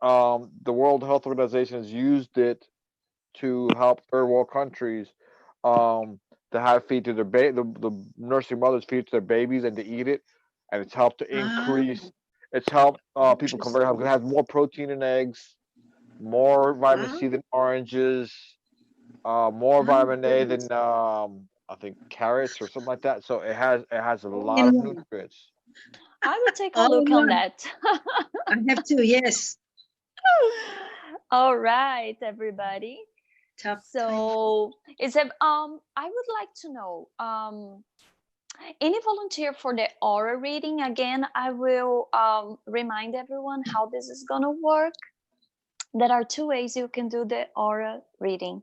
the World Health Organization has used it to help third world countries um, to have feed to their the nursing mothers feed to their babies and to eat it, and it's helped to increase. Oh, It's helped people convert interesting. have more protein in eggs, more vitamin Wow. C than oranges, more Oh, vitamin A goodness. than I think carrots or something like that. So it has a Oh, lot of yeah. nutrients. I will take a Oh, look on yeah. that. I have to. Yes. All right, everybody. Top 10. So is it I would like to know any volunteer for the aura reading. Again, I will remind everyone how this is gonna work. There are two ways you can do the aura reading.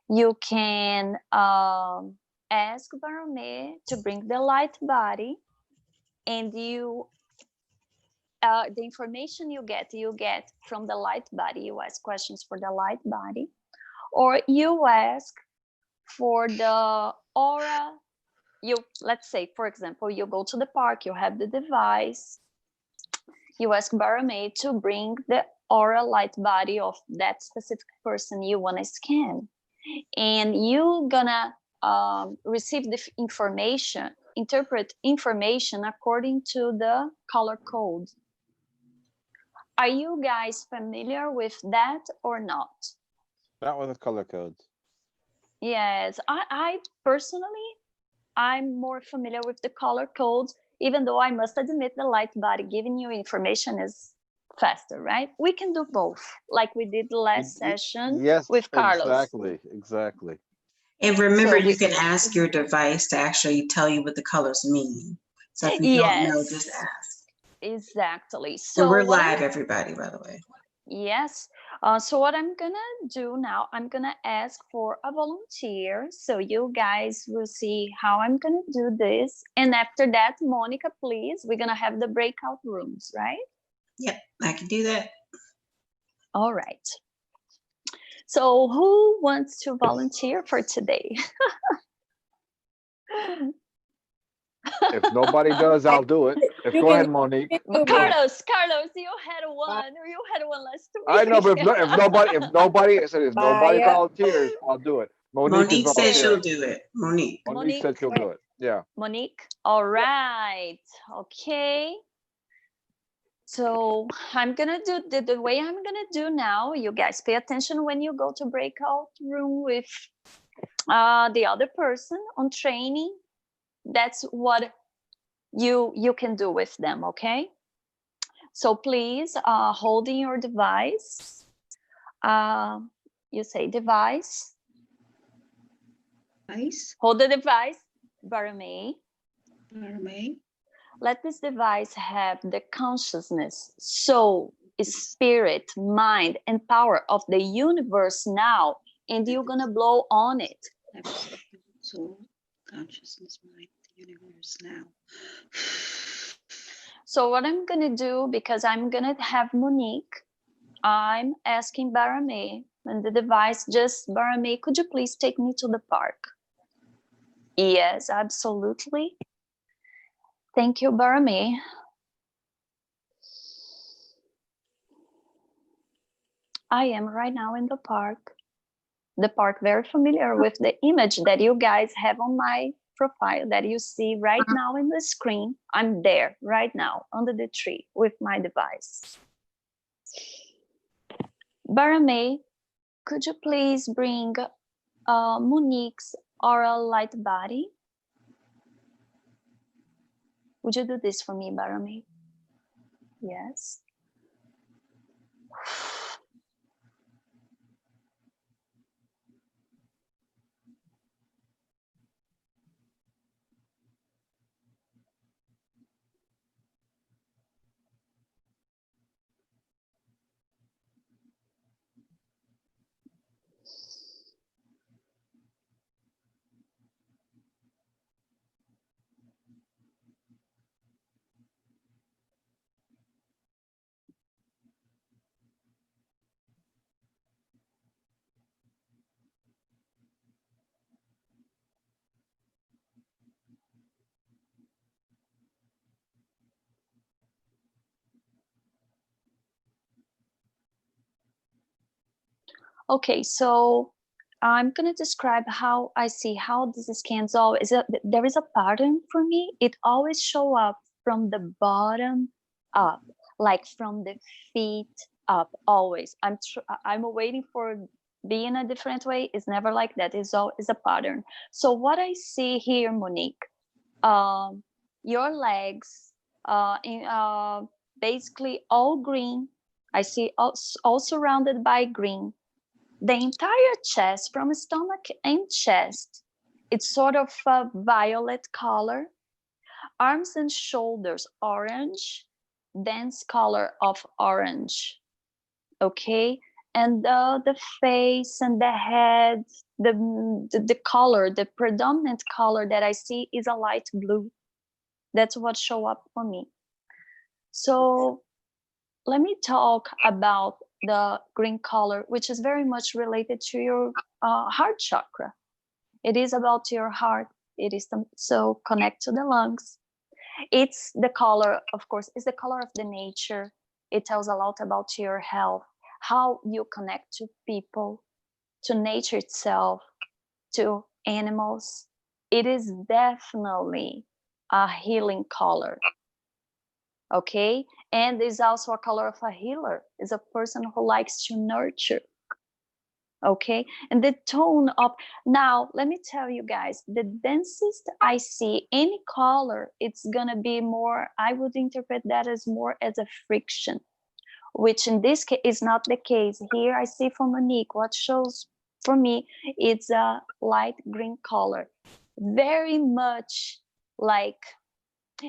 You can ask Barome to bring the light body, and the information you get from the light body. You ask questions for the light body, or you ask for the aura. You, let's say, for example, you go to the park, you have the device, you ask Barame to bring the aura light body of that specific person you want to scan, and you gonna receive the information, interpret information according to the color code. Are you guys familiar with that or not? Not with the color codes. Yes, I personally, I'm more familiar with the color codes, even though I must admit the light body giving you information is faster, right? We can do both, like we did the last session Yes, with Carlos. exactly. And remember, So you we, can ask your device to actually tell you what the colors mean. So if you don't know, just yes, ask. exactly. And So we're what I'm live, everybody, by the way. Yes. So what I'm gonna do now, I'm gonna ask for a volunteer. So you guys will see how I'm gonna do this. And after that, Monica, please, we're gonna have the breakout rooms, right? Yep, I can do that. All right. So who wants to volunteer for today? If nobody does, I'll do it. If You go can ahead, Monique. do it. Carlos, you had one. You had one last I know, week. but if nobody, I said if nobody Maya. volunteers, I'll do it. Monique is Monique said she'll volunteering. Okay. do it. Monique. Monique said Monique. she'll do it. Yeah. Monique. All right. Okay. So I'm gonna do the way I'm gonna do now. You guys pay attention when you go to breakout room with the other person on training. That's what you can do with them. Okay. So please, holding your device. Uh, you say device. Nice. Hold the device. Barame. May. Let this device have the consciousness, soul, spirit, mind, and power of the universe now, and you're gonna blow on it. Soul, consciousness, mind, the universe now. So what I'm gonna do, because I'm gonna have Monique, I'm asking Barame and the device, just Barame, could you please take me to the park? Yes, absolutely. Thank you, Barame. I am right now in the park. The park, very familiar with the image that you guys have on my profile that you see right now in the screen. I'm there right now under the tree with my device. Barame, could you please bring Monique's oral light body? Would you do this for me, Barame? Yes. Okay, so I'm gonna describe how I see how this scans all is there is a pattern for me. It always show up from the bottom up, like from the feet up. Always. I'm waiting for being a different way. It's never like that. It's all is a pattern. So what I see here, Monique, um, your legs, in basically all green. I see all surrounded by green. The entire chest, from stomach and chest, it's sort of a violet color. Arms and shoulders orange, dense color of orange. Okay, and the face and the head, the color, the predominant color that I see is a light blue. That's what show up for me. So let me talk about the green color, which is very much related to your heart chakra. It is about your heart. It is so connect to the lungs. It's the color, of course, it's the color of the nature. It tells a lot about your health, how you connect to people, to nature itself, to animals. It is definitely a healing color. Okay, and is also a color of a healer, is a person who likes to nurture. Okay, and the tone of, now let me tell you guys, the densest I see any color, it's gonna be more, I would interpret that as more as a friction, which in this case is not the case. Here I see for Monique, what shows for me, it's a light green color, very much like,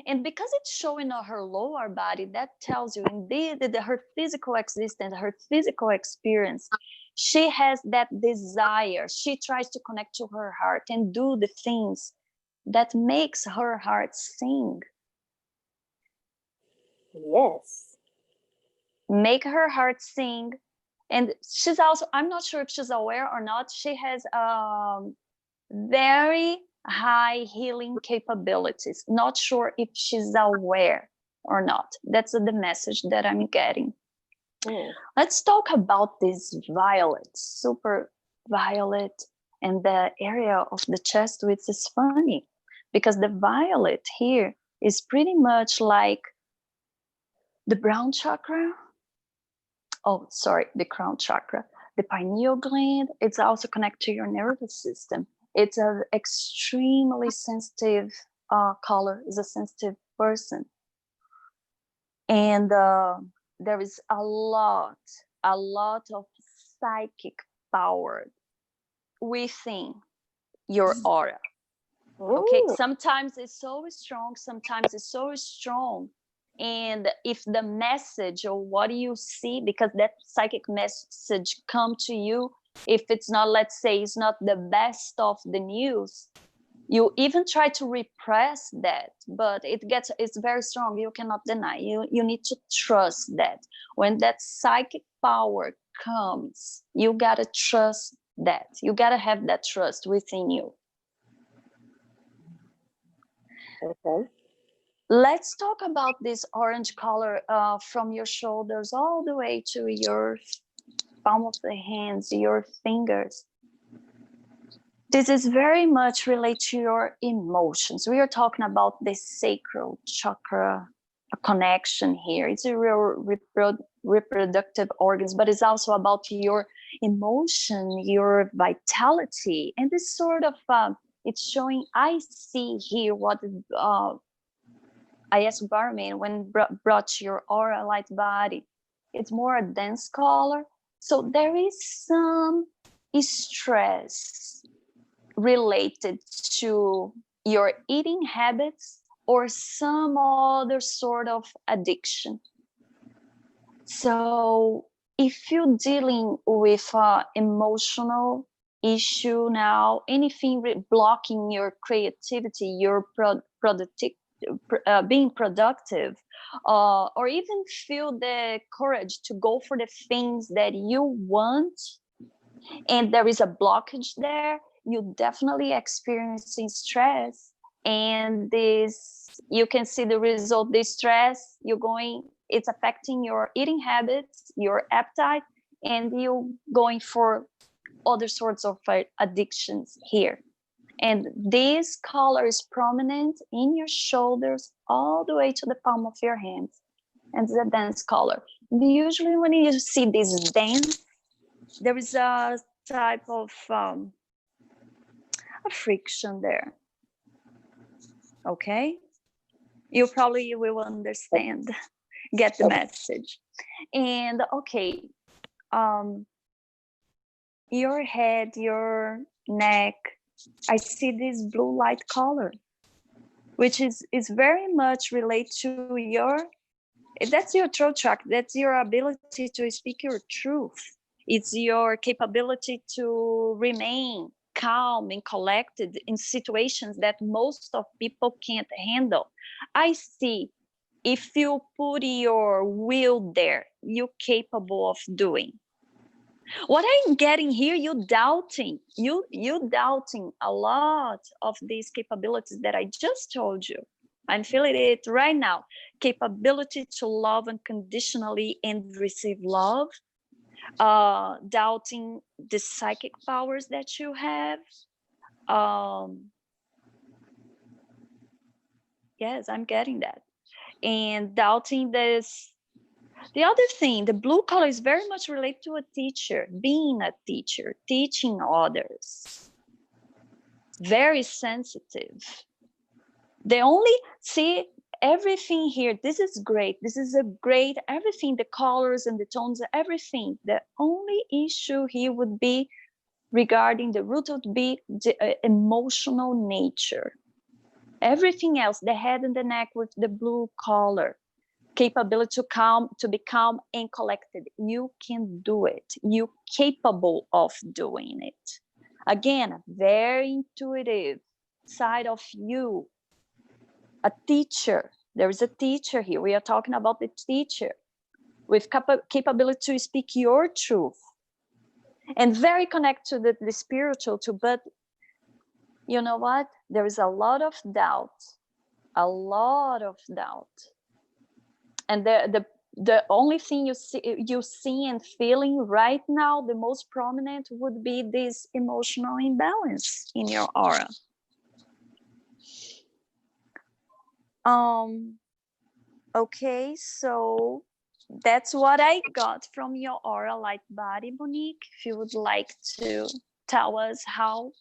and because it's showing on her lower body, that tells you indeed that her physical existence, her physical experience, she has that desire. She tries to connect to her heart and do the things that makes her heart sing. Yes. Make her heart sing. And she's also, I'm not sure if she's aware or not, she has very high healing capabilities. Not sure if she's aware or not. That's the message that I'm getting. Let's talk about this violet, super violet, and the area of the chest, which is funny because the violet here is pretty much like the brown chakra. Oh, sorry, the crown chakra, the pineal gland. It's also connected to your nervous system. It's an extremely sensitive color. Is a sensitive person, and there is a lot of psychic power within your aura. Okay, sometimes it's so strong, sometimes it's so strong, and if the message or what you see, because that psychic message come to you, if it's not, let's say it's not the best of the news, you even try to repress that, but it's very strong. You cannot deny. You need to trust that when that psychic power comes, you gotta trust that. You gotta have that trust within you. Okay. Let's talk about this orange color from your shoulders all the way to your palm of the hands, your fingers. This is very much related to your emotions. We are talking about the sacral chakra connection here. It's your reproductive organs, but it's also about your emotion, your vitality, and this sort of it's showing. I see here what I asked Barman when brought your aura light body. It's more a dense color, so there is some stress related to your eating habits or some other sort of addiction. So if you're dealing with emotional issue now, anything blocking your creativity, your being productive, or even feel the courage to go for the things that you want, and there is a blockage there, you definitely experiencing stress, and this, you can see the result. This stress, it's affecting your eating habits, your appetite, and you going for other sorts of addictions here. And this color is prominent in your shoulders all the way to the palm of your hands. And it's a dense color. Usually when you see this dense, there is a type of a friction there. Okay? You probably will understand, get the message. And okay, your head, your neck, I see this blue light color, which is very much related to that's your throat chakra. That's your ability to speak your truth. It's your capability to remain calm and collected in situations that most of people can't handle. I see if you put your will there, you're capable of doing. What I'm getting here, you doubting a lot of these capabilities that I just told you. I'm feeling it right now. Capability to love unconditionally and receive love. Doubting the psychic powers that you have. Yes, I'm getting that. And doubting this. The other thing, the blue color is very much related to a teacher, being a teacher, teaching others. Very sensitive. They only see everything here. This is great. This is a great, everything, the colors and the tones, everything. The only issue here would be regarding the root would be the emotional nature. Everything else, the head and the neck with the blue color, capability to be calm and collected. You can do it. You're capable of doing it. Again, very intuitive side of you. A teacher. There is a teacher here. We are talking about the teacher with capability to speak your truth. And very connected to the spiritual too. But you know what? There is a lot of doubt. A lot of doubt. And the only thing you see and feeling right now, the most prominent would be this emotional imbalance in your aura. Okay, so that's what I got from your aura light body, Monique. If you would like to tell us how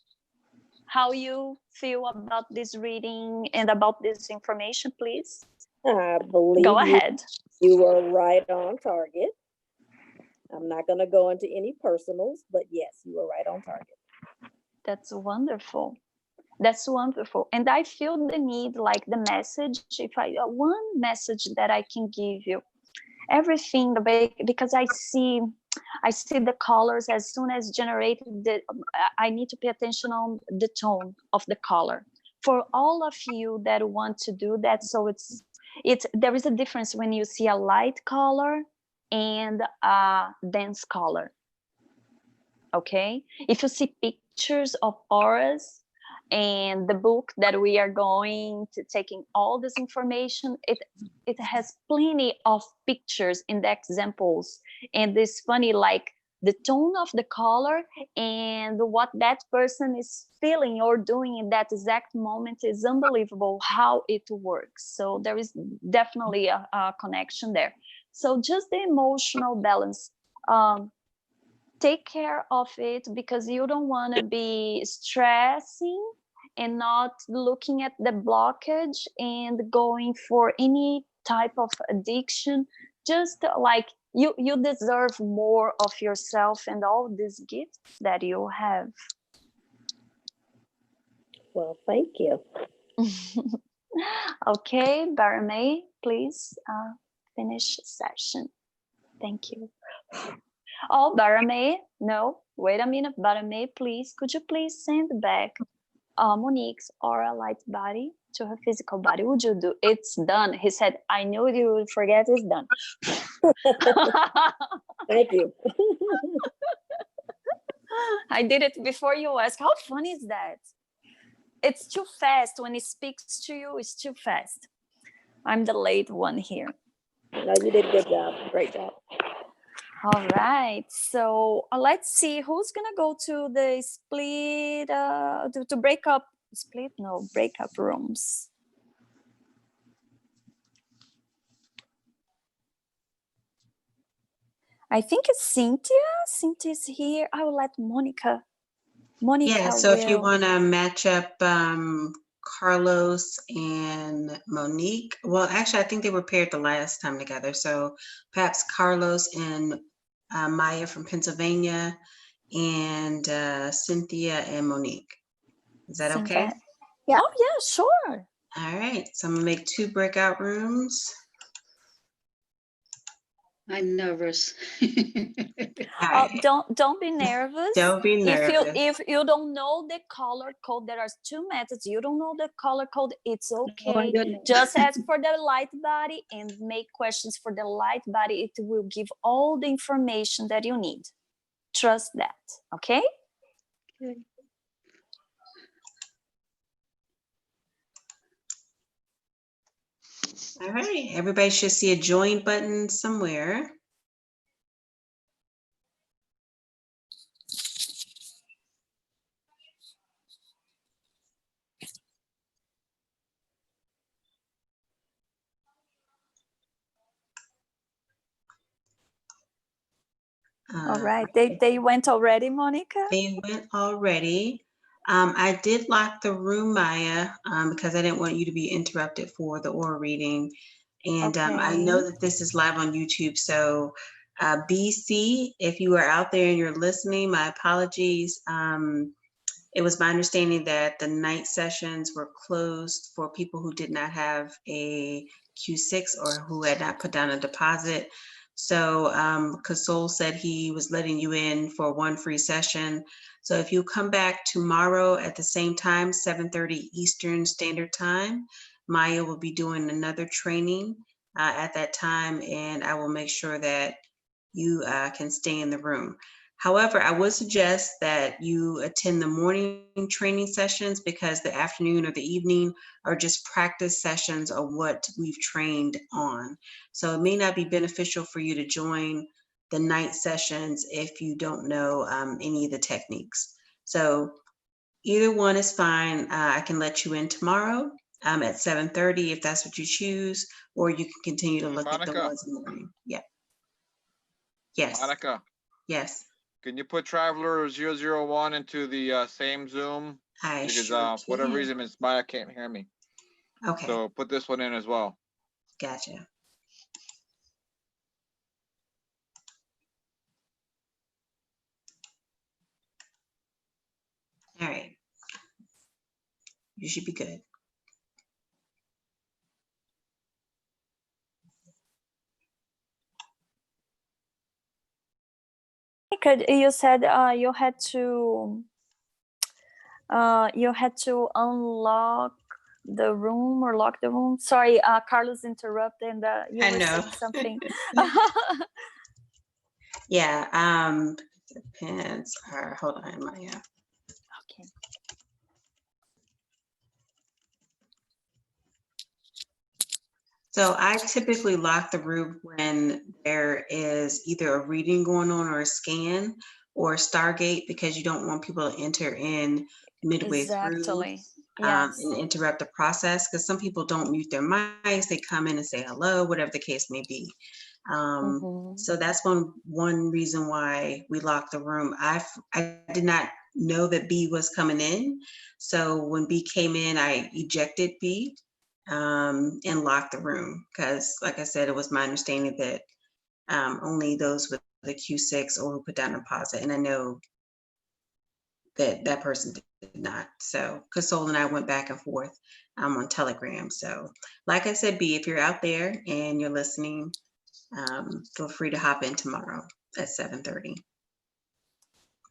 you feel about this reading and about this information, please. I believe Go ahead. You were right on target. I'm not going to go into any personals, but yes, you were right on target. That's wonderful. That's wonderful. And I feel the need, like the message, if one message that I can give you, everything, because I see the colors as soon as generated. I need to pay attention on the tone of the color. For all of you that want to do that, so there is a difference when you see a light color and a dense color. Okay, if you see pictures of auras and the book that we are going to taking all this information, it has plenty of pictures in the examples, and it's funny, like the tone of the color and what that person is feeling or doing in that exact moment is unbelievable how it works. So there is definitely a connection there. So just the emotional balance, take care of it, because you don't want to be stressing and not looking at the blockage and going for any type of addiction. Just like you deserve more of yourself and all these gifts that you have. Well, thank you. Okay, Baramay, please finish session. Thank you. Oh, Baramay, no, wait a minute, Baramay, please, could you please send back Monique's aura light body to her physical body? Would you do? It's done. He said, I knew you would forget. It's done. Thank you. I did it before you asked. How funny is that? It's too fast. When it speaks to you, it's too fast. I'm the late one here. No, you did a good job. Great job. All right. So let's see who's gonna go to the split to break up breakup rooms. I think it's Cynthia. Cynthia's here. I will let Monica. Monica Yeah, so if you will. want to match up Carlos and Monique, well, actually, I think they were paired the last time together. So perhaps Carlos and Maya from Pennsylvania and Cynthia and Monique. Is that okay? Cynthia. Yeah. Oh yeah. Sure. All right, so I'm gonna make 2 breakout rooms. I'm nervous. All right, Don't be nervous. don't be nervous. If you don't know the color code, there are 2 methods. You don't know the color code, it's Oh, I okay. don't know. Just ask for the light body and make questions for the light body. It will give all the information that you need. Trust that. Okay. Okay. All right, everybody should see a join button somewhere. All right. They went already, Monica? They went already. I did lock the room, Maya, because I didn't want you to be interrupted for the oral reading. And I know Okay. that this is live on YouTube. So BC, if you are out there and you're listening, my apologies. It was my understanding that the night sessions were closed for people who did not have a Q6 or who had not put down a deposit. So Kasol said he was letting you in for 1 free session. So if you come back tomorrow at the same time, 7:30 Eastern Standard Time, Maya will be doing another training at that time, and I will make sure that you can stay in the room. However, I would suggest that you attend the morning training sessions because the afternoon or the evening are just practice sessions of what we've trained on. So it may not be beneficial for you to join the night sessions if you don't know any of the techniques. So either one is fine. I can let you in tomorrow at 7:30 if that's what you choose, or you can continue to look at the Monica. ones in the morning. Yeah. Yes. Monica, Yes. can you put Traveler 001 into the same Zoom? I Because sure for whatever can. reason, Miss Maya can't hear me. Okay, So put this one in as well. gotcha. All right. You should be good. You said you had to unlock the room or lock the room. Sorry, Carlos interrupted and you I were know. saying something. Yeah, depends. Hold on, Maya. Okay. So I typically lock the room when there is either a reading going on or a scan or Stargate because you don't want people to enter in midway through Exactly. Yes. and interrupt the process because some people don't mute their mics. They come in and say hello, whatever the case may be. Mhm. So that's one reason why we locked the room. I did not know that B was coming in. So when B came in, I ejected B and locked the room because, like I said, it was my understanding that only those with the Q6 or who put down a deposit, and I know that that person did not. So Kasol and I went back and forth on Telegram. So, like I said, B, if you're out there and you're listening, feel free to hop in tomorrow at 7:30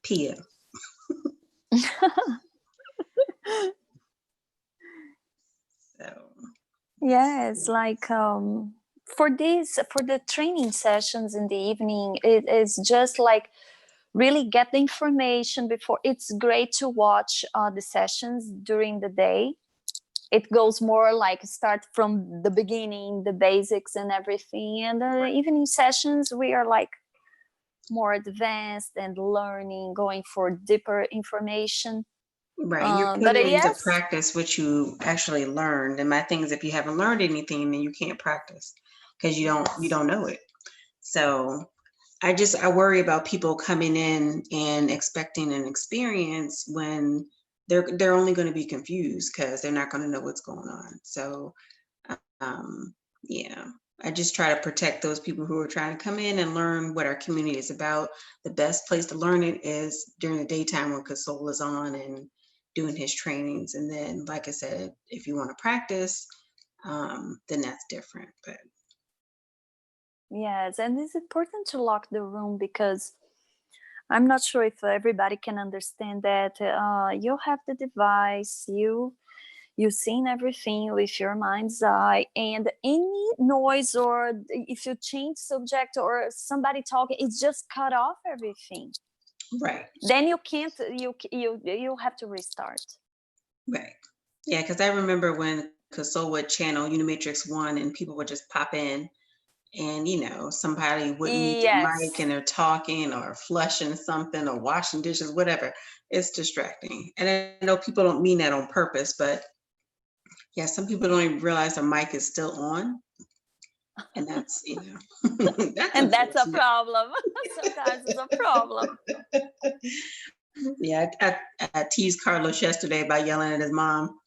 p.m. So, Yes, like for the training sessions in the evening, it is just like really get the information before. It's great to watch the sessions during the day. It goes more like start from the beginning, the basics and everything. And the evening sessions, we are like more advanced and learning, going for deeper information. Right. You're But putting into yes, practice what you actually learned. And my thing is, if you haven't learned anything, then you can't practice because you yes. don't know it. So I worry about people coming in and expecting an experience when they're only going to be confused because they're not going to know what's going on. So yeah, I just try to protect those people who are trying to come in and learn what our community is about. The best place to learn it is during the daytime when Kasol is on and doing his trainings. And then, like I said, if you want to practice, then that's different. But Yes, and it's important to lock the room because I'm not sure if everybody can understand that you have the device, you've seen everything with your mind's eye, and any noise or if you change subject or somebody talking, it's just cut off everything. right, Then you can't, you have to restart. right. Yeah, because I remember when Kasol would channel Unimatrix 1 and people would just pop in and somebody wouldn't mute their mic Yes. and they're talking or flushing something or washing dishes, whatever. It's distracting. And I know people don't mean that on purpose, but yeah, some people don't even realize their mic is still on. And that's, that's And that's a unfortunate. problem. Sometimes it's a problem. Yeah, I teased Carlos yesterday by yelling at his mom.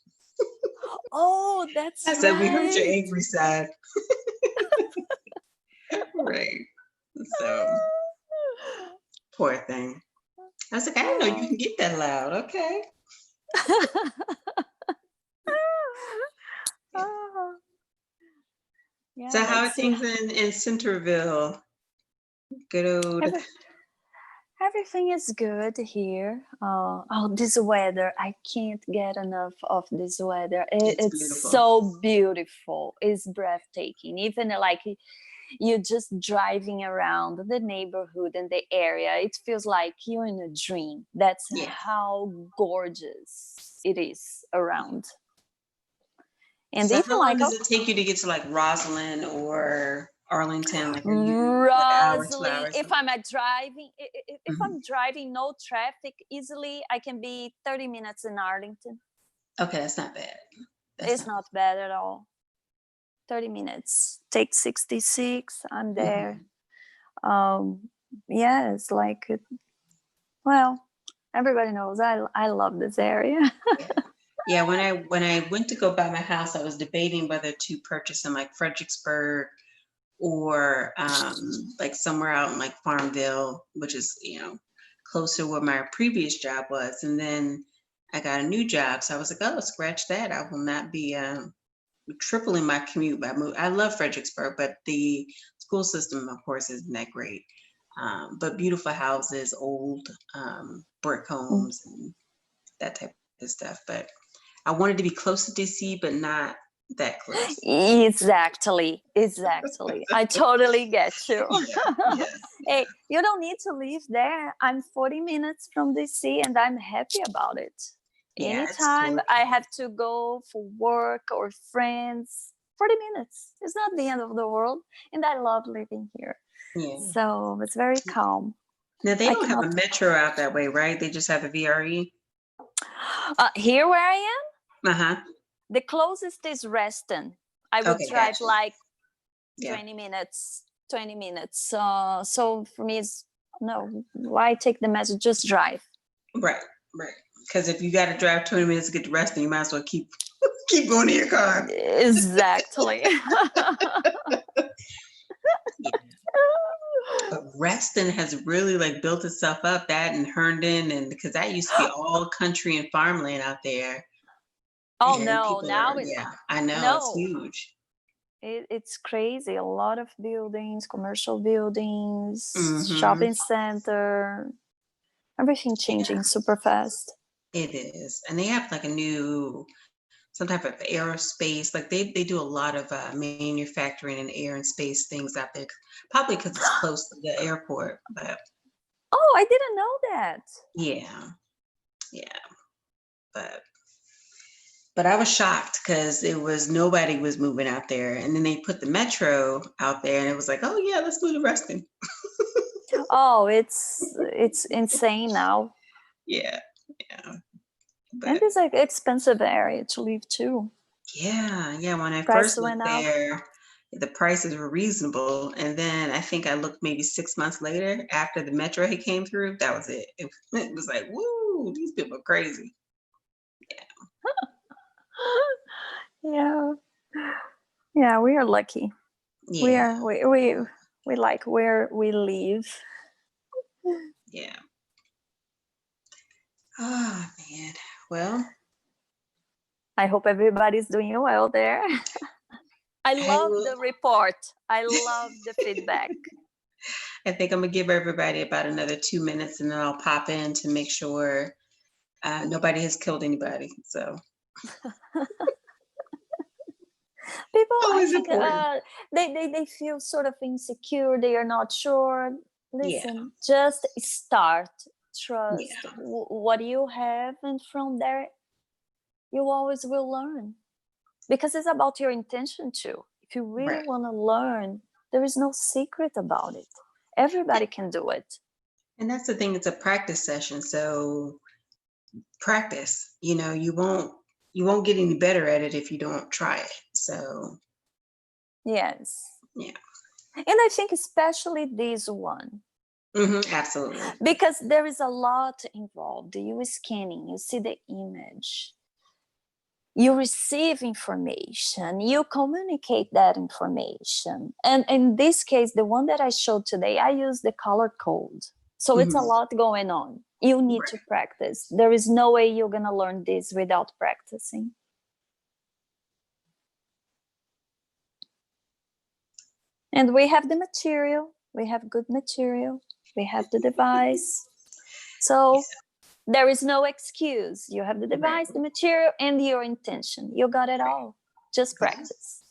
Oh, that's I said, we heard your right. angry side. Right. So, poor thing. I was like, I didn't know you can get that loud. Okay. Yeah, So how are let's see. things in Centerville? Good old. Everything is good here. Oh, this weather. I can't get enough of this weather. It's It's beautiful. so beautiful. It's breathtaking. Even like you're just driving around the neighborhood and the area, it feels like you're in a dream. That's Yeah. how gorgeous it is around. And So even how long like does it take you to get to like Roslyn or Arlington? Like, are you like an hour, 2 Rosalind, hours? if I'm driving, if I'm driving, no traffic, easily, I can be 30 minutes in Arlington. Okay, that's not bad. It's not bad at all. 30 minutes. Take 66. I'm there. Yeah, it's like, well, everybody knows I love this area. Yeah, when I went to go buy my house, I was debating whether to purchase in like Fredericksburg or like somewhere out in like Farmville, which is closer to where my previous job was. And then I got a new job, so I was like, oh, scratch that. I will not be tripling my commute by move. I love Fredericksburg, but the school system, of course, isn't that great. But beautiful houses, old brick homes, and that type of stuff. But I wanted to be close to DC, but not that close. Exactly. I totally get you. Yeah. Hey, you don't need to live there. I'm 40 minutes from DC and I'm happy about it. Yeah, it's Anytime gorgeous. I have to go for work or friends, 40 minutes. It's not the end of the world. And I love living here. Yeah. So it's very calm. Now they I don't have a cannot. metro out that way, right? They just have a VRE. Here where I am, Uh-huh. the closest is Reston. I would Okay, drive gotcha. like Yeah. 20 minutes. So for me, it's no, why take the message? Just drive. Right. Because if you got to drive 20 minutes to get to Reston, you might as well keep going to your car. Exactly. But Reston has really like built itself up, that and Herndon, and because that used to be all country and farmland out there. Oh And no, people now are, it's yeah, I know, it's no. huge. It's crazy. A lot of buildings, commercial buildings, Mhm. shopping center, everything changing super fast. It is. And they have like a new, some type of aerospace, like they do a lot of manufacturing and air and space things out there, probably because it's close to the airport. But Oh, I didn't know that. yeah, but I was shocked because nobody was moving out there, and then they put the metro out there, and it was like, oh yeah, let's move to Reston. Oh, it's insane now. Yeah. And But it's like expensive area to live too. yeah. When I Price first went went up. there, the prices were reasonable. And then I think I looked maybe 6 months later after the metro had came through. That was it. It was like, woo, these people are crazy. Yeah. Yeah, we are lucky. Yeah. We like where we live. Yeah. Oh man. Well, I hope everybody's doing well there. I I love will. the report. I love the feedback. I think I'm gonna give everybody about another 2 minutes, and then I'll pop in to make sure nobody has killed anybody. So People, I always think, important. they feel sort of insecure. They are not sure. Yeah. Listen, just start. Trust Yeah. what you have, and from there, you always will learn. Because it's about your intention too. If you really Right. want to learn, there is no secret about it. Everybody can do it. And that's the thing. It's a practice session. So practice. You won't get any better at it if you don't try it. So Yes. yeah. And I think especially this one, Absolutely. because there is a lot involved. You scanning, you see the image, you receive information, you communicate that information. And in this case, the one that I showed today, I use the color code. So it's a Mhm. lot going on. You need to practice. There is no way you're going to learn this without practicing. And we have the material, we have good material, we have the device. So there is no excuse. You have the Right. device, the material, and your intention. You got it all. Just practice.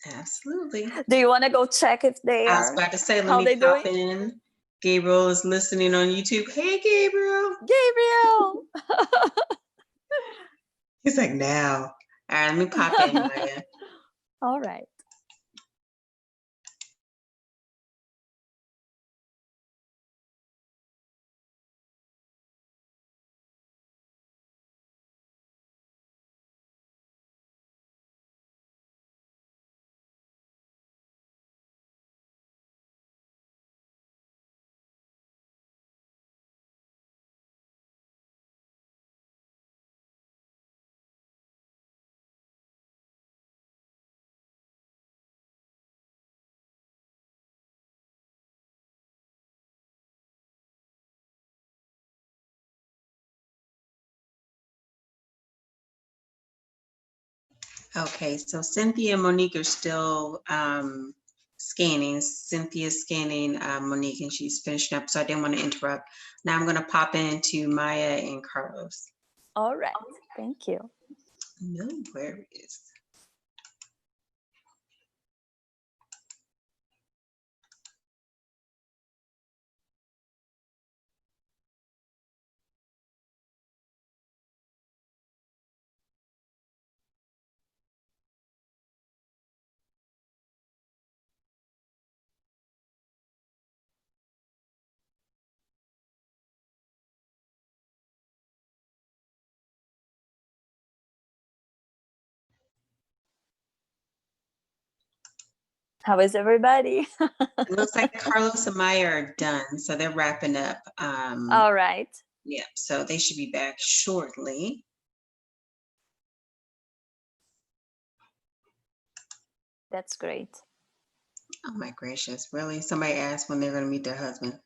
Absolutely. Do you want to go check if they I was are, about to say, let how me they pop doing? in. Gabriel is listening on YouTube. Hey, Gabriel. Gabriel! He's like, now. All right, let me pop in, Maya. All right. Okay, so Cynthia and Monique are still scanning. Cynthia's scanning Monique, and she's finishing up, so I didn't want to interrupt. Now I'm going to pop into Maya and Carlos. All right. Thank you. No worries. How is everybody? It looks like Carlos and Maya are done, so they're wrapping up. All right. Yeah, so they should be back shortly. That's great. Oh my gracious, really? Somebody asked when they're going to meet their husband.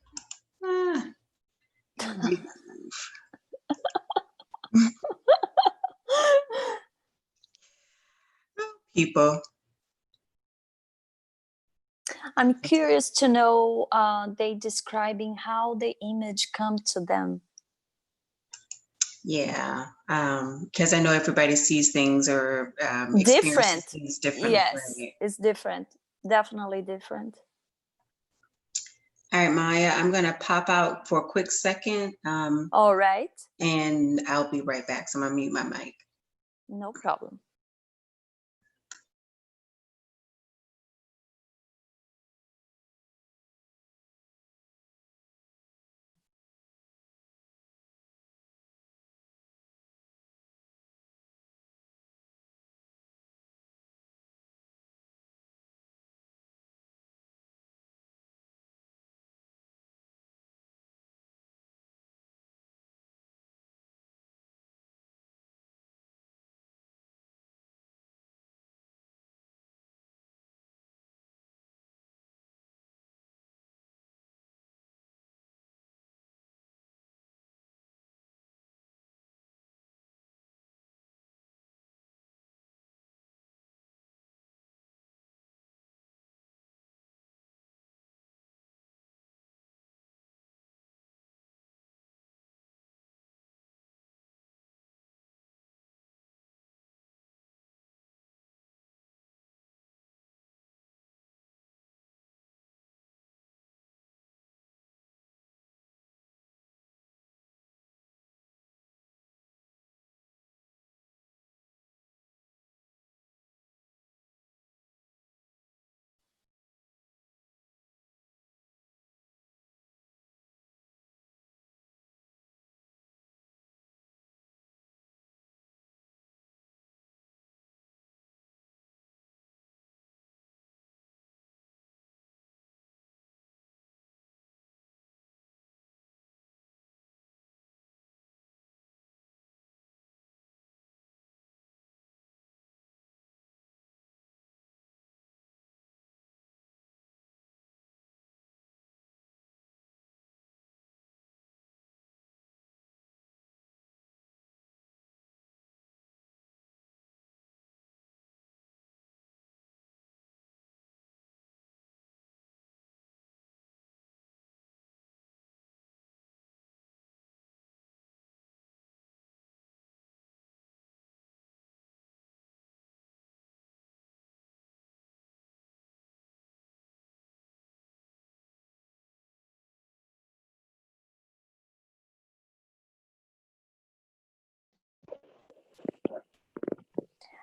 Ah, people. I'm curious to know, they describing how the image come to them. Yeah, because I know everybody sees things or experiences Different. things different. Yes, Right? it's different. Definitely different. All right, Maya, I'm going to pop out for a quick second All right. and I'll be right back. So I'm going to mute my mic. No problem.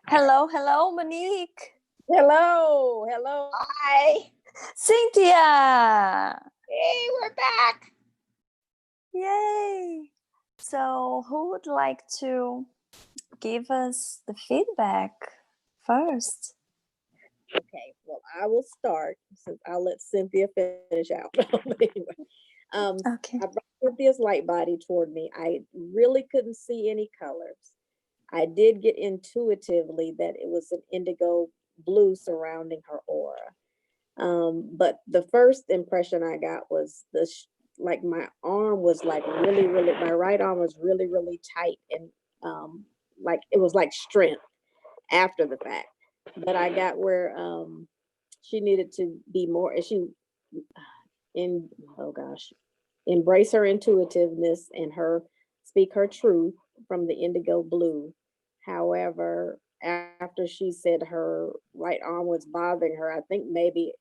Hello, hello, Monique. Hello, hello. Hi. Cynthia. Hey, we're back. Yay. So who would like to give us the feedback first? Okay, well, I will start since I'll let Cynthia finish out. But anyway, Okay. I brought Cynthia's light body toward me. I really couldn't see any colors. I did get intuitively that it was an indigo blue surrounding her aura. But the first impression I got was like my arm was like really, really, my right arm was really, really tight and like it was like strength after the fact. But I got where she needed to be more, and she in oh gosh, embrace her intuitiveness and her speak her truth from the indigo blue. However, after she said her right arm was bothering her, I think maybe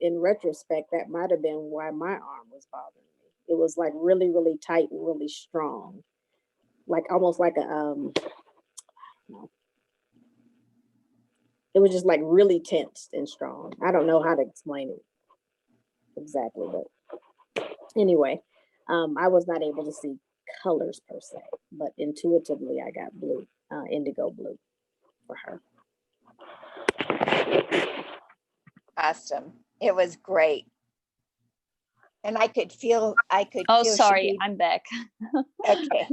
in retrospect that might have been why my arm was bothering me. It was like really, really tight and really strong, like almost like a no, it was just like really tensed and strong. I don't know how to explain it exactly, but anyway, I was not able to see colors per se, but intuitively I got blue, indigo blue for her. Awesome. It was great. And I could feel Oh, she sorry, gave- I'm back. okay.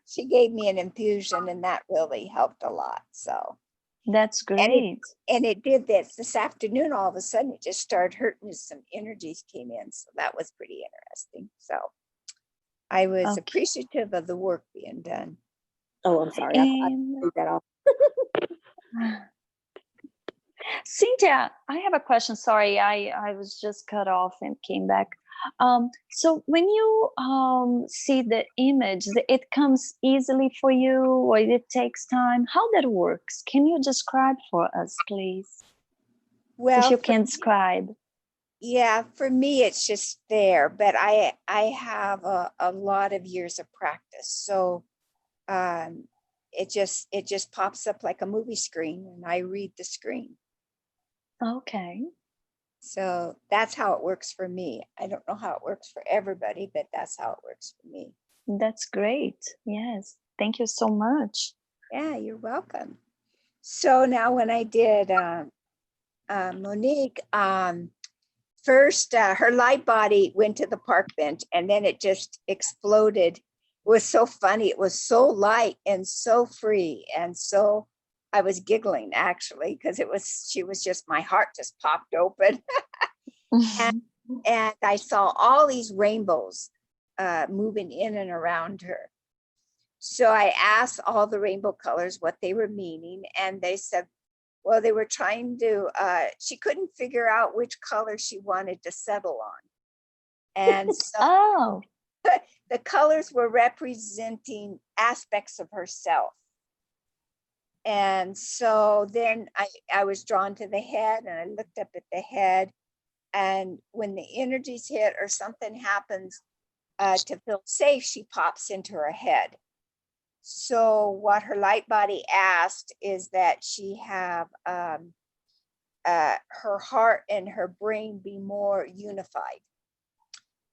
She gave me an infusion and that really helped a lot. So, That's great. and it did this afternoon, all of a sudden it just started hurting as some energies came in. So that was pretty interesting. So I was Okay. appreciative of the work being done. Oh, I'm sorry. I And took that off. Cynthia, I have a question. Sorry, I was just cut off and came back. So when you see the image, it comes easily for you, or it takes time? How that works? Can you describe for us, please? Well, If you for can describe. yeah, for me, it's just there, but I have a lot of years of practice. So it just pops up like a movie screen and I read the screen. Okay. So that's how it works for me. I don't know how it works for everybody, but that's how it works for me. That's great. Yes. Thank you so much. Yeah, you're welcome. So now when I did Monique, first her light body went to the park bench and then it just exploded. It was so funny. It was so light and so free. And so I was giggling actually, because she was just, my heart just popped open. And I saw all these rainbows moving in and around her. So I asked all the rainbow colors what they were meaning. And they said, well, they were trying to, she couldn't figure out which color she wanted to settle on. And so Oh. the colors were representing aspects of herself. And so then I was drawn to the head and I looked up at the head. And when the energies hit or something happens to feel safe, she pops into her head. So what her light body asked is that she have her heart and her brain be more unified.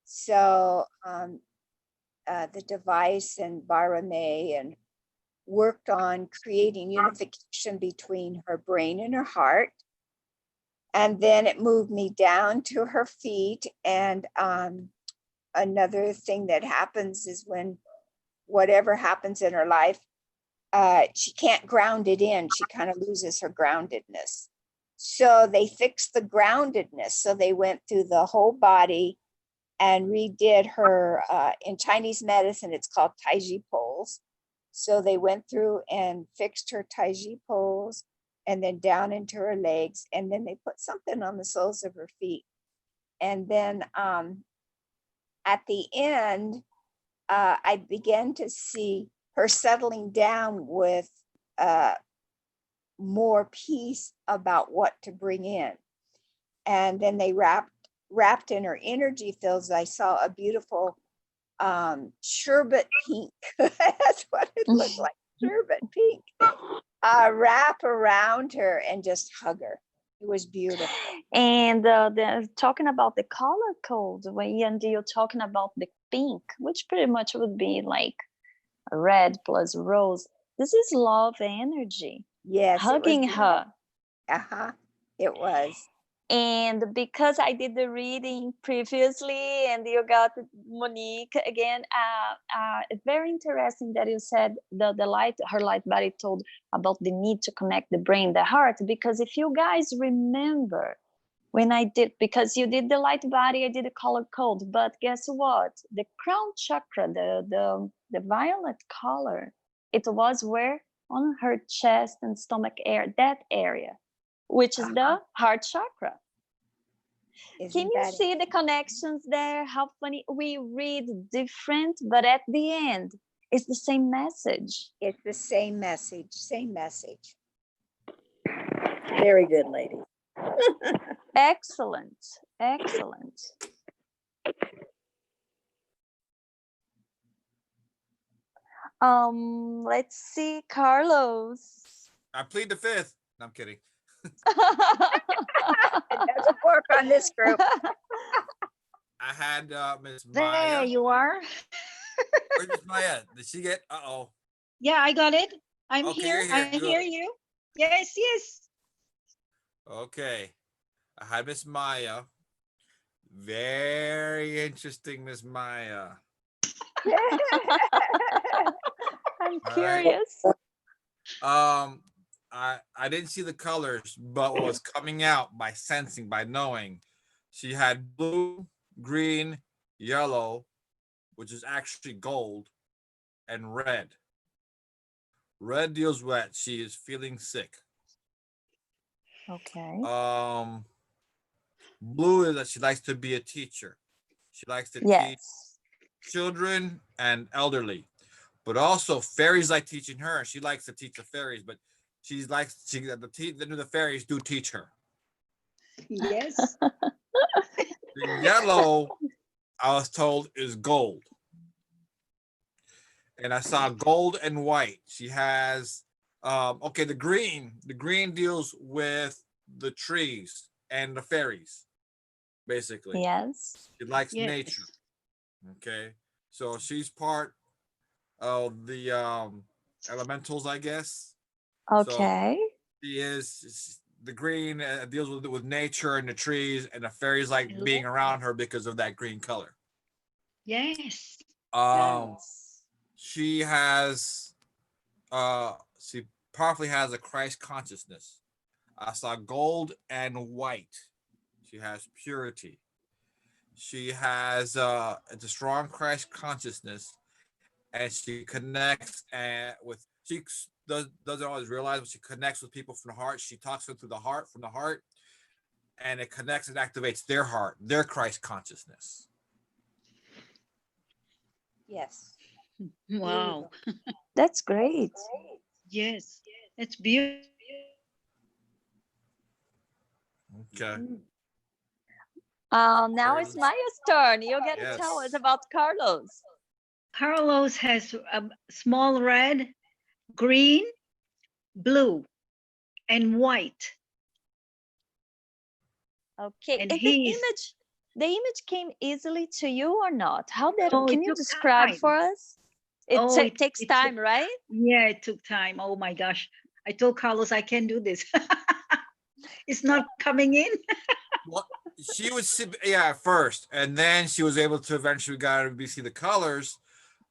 So the device and Barame and worked on creating unification between her brain and her heart. And then it moved me down to her feet. And another thing that happens is when whatever happens in her life, she can't ground it in. She kind of loses her groundedness. So they fixed the groundedness. So they went through the whole body and redid her, in Chinese medicine, it's called Taiji poles. So they went through and fixed her Taiji poles and then down into her legs. And then they put something on the soles of her feet. And then at the end, I began to see her settling down with more peace about what to bring in. And then they wrapped in her energy fields. I saw a beautiful sherbet pink. That's what it looked like, sherbet pink. wrap around her and just hug her. It was beautiful. And talking about the color code, when you're talking about the pink, which pretty much would be like red plus rose. This is love energy. Yes, Hugging it was. her. Uh-huh. It was. And because I did the reading previously, and you got Monique again, it's very interesting that you said her light body told about the need to connect the brain, the heart, because if you guys remember when I did, because you did the light body, I did the color code, but guess what? The crown chakra, the violet color, it was where? On her chest and stomach area, that area, which is the heart chakra. Can Isn't you that see the connections there? How funny. We read different, but at the end, it's the same message. It's the same message, same message. Very good, lady. Excellent. Excellent. Let's see, Carlos. I plead the fifth. No, I'm kidding. It doesn't work on this group. I had Miss There Maya. you are. Where's Miss Maya? Did she get? Uh-oh. Yeah, I got it. I'm Okay, here. you're here. I hear Good. you. Yes, yes. Okay. I had Miss Maya. Very interesting, Miss Maya. I'm right. curious. I didn't see the colors, but what was coming out by sensing, by knowing, she had blue, green, yellow, which is actually gold, and red. Red deals with she is feeling sick. Okay. Blue is that she likes to be a teacher. She likes to teach Yes. children and elderly, but also fairies like teaching her. She likes to teach the fairies, but the fairies do teach her. Yes. The yellow, I was told, is gold. And I saw gold and white. She has okay, the green deals with the trees and the fairies, basically. Yes. She likes Yes. nature. Okay. So she's part of the elementals, I guess. Okay. So she is the green deals with nature and the trees, and the fairies like being around her because of that green color. Yes. Yes. She has she powerfully has a Christ consciousness. I saw gold and white. She has purity. She has it's a strong Christ consciousness, and she connects with she doesn't always realize, but she connects with people from the heart. She talks to them through the heart, from the heart, and it connects and activates their heart, their Christ consciousness. Yes. Wow. That's great. Yes. It's beautiful. Okay. Now it's Maya's turn. You're gonna tell us Yes. about Carlos. Carlos has a small red, green, blue, and white. Okay. And And the image came easily to you or not? How did Oh, can it you took describe time. for us? It Oh, it takes took- time, right? Yeah, it took time. Oh my gosh. I told Carlos I can't do this. It's not coming in. Well, she was at first, and then she was able to eventually got to see the colors,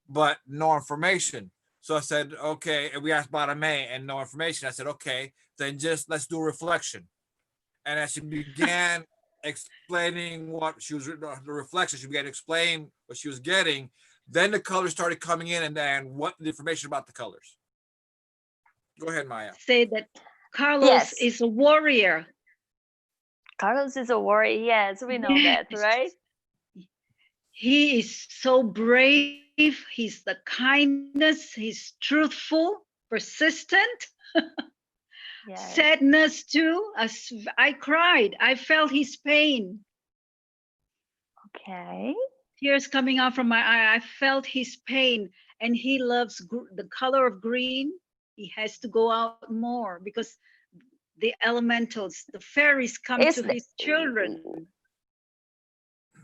but no information. So I said, okay, and we asked about May and no information. I said, okay, then just let's do a reflection. And as she began explaining what she was, the reflection, she began to explain what she was getting. Then the colors started coming in, and then what the information about the colors. Go ahead, Maya. Say that Carlos Yes. is a warrior. Carlos is a warrior. Yes, we know that, Yes. right? He is so brave. He's the kindness. He's truthful, persistent. Yes. Sadness too. I cried. I felt his pain. Okay. Tears coming out from my eye. I felt his pain. And he loves the color of green. He has to go out more because the elementals, the fairies come It's to the, his children.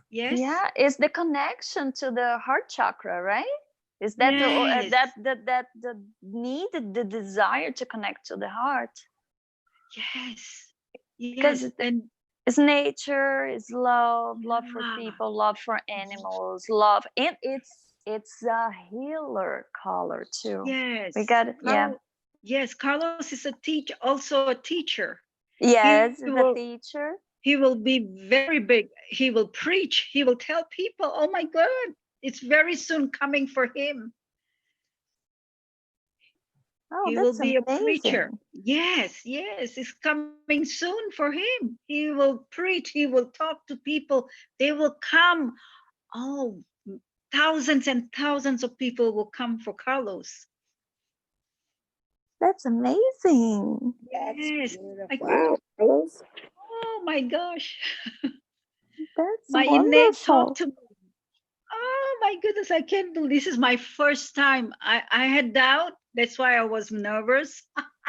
Yes? yeah, it's the connection to the heart chakra, right? Is that Yes. the need, the desire to connect to the heart? Yes. Because Yes. And it's nature, it's love, love for yeah. people, love for animals, love, and it's a healer color too. Yes. We got it, yeah. Yes, Carlos is a teacher, also a teacher. Yes, He it's a will, teacher. he will be very big. He will preach. He will tell people, oh my God, it's very soon coming for him. Oh, He will that's be a preacher. amazing. Yes, yes, it's coming soon for him. He will preach. He will talk to people. They will come. Oh, thousands and thousands of people will come for Carlos. That's amazing. That's Yes. beautiful. Wow, Carlos. Oh my gosh. That's My innate talk wonderful. to me. Oh my goodness, I can't believe this is my first time. I had doubt. That's why I was nervous.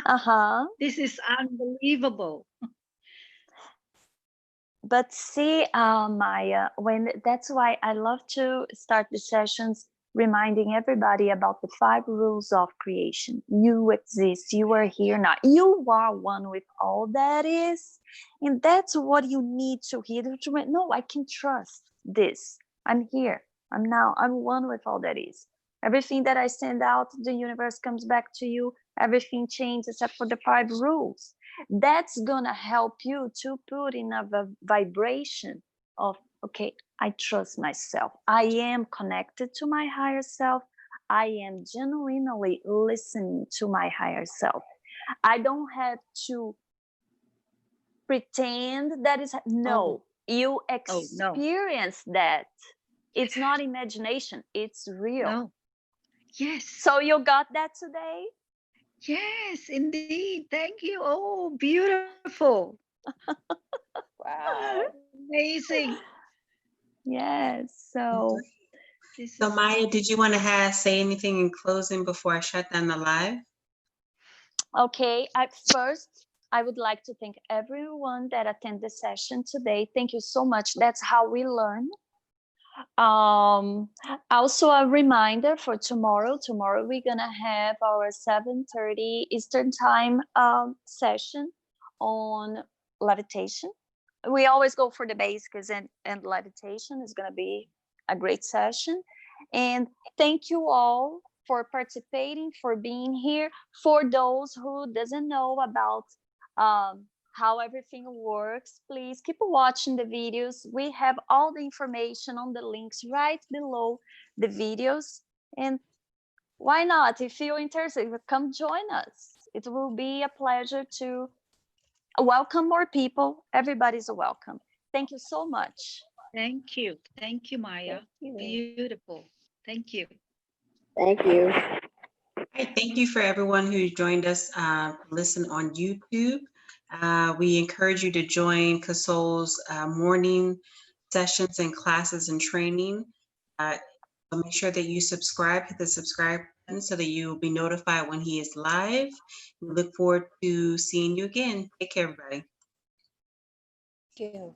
Uh-huh. This is unbelievable. But see, Maya, when that's why I love to start the sessions reminding everybody about the 5 rules of creation. You exist, you are here now. You are one with all that is. And that's what you need to hear. No, I can trust this. I'm here. I'm now. I'm one with all that is. Everything that I send out, the universe comes back to you. Everything changes except for the 5 rules. That's gonna help you to put in a vibration of, okay, I trust myself. I am connected to my higher self. I am genuinely listening to my higher self. I don't have to pretend that is no. You Oh no, experience that. It's not imagination, it's real. no. Yes. So you got that today? Yes, indeed. Thank you. Oh, beautiful. Wow. Amazing. Yes. So This So is Maya, did you want to say anything in closing before I shut down the live? okay, at first, I would like to thank everyone that attended the session today. Thank you so much. That's how we learn. Also a reminder for tomorrow. Tomorrow we're gonna have our 7:30 Eastern time session on levitation. We always go for the basics, and levitation is gonna be a great session. And thank you all for participating, for being here. For those who doesn't know about how everything works, please keep watching the videos. We have all the information on the links right below the videos. And why not? If you're interested, come join us. It will be a pleasure to welcome more people. Everybody's welcome. Thank you so much. thank you. Thank you, Maya. Thank you. Beautiful. Thank you. Thank you. All right, thank you for everyone who joined us listen on YouTube. We encourage you to join Kasol's morning sessions and classes and training. So make sure that you subscribe, hit the subscribe button so that you will be notified when he is live. We look forward to seeing you again. Take care, everybody. Thank you.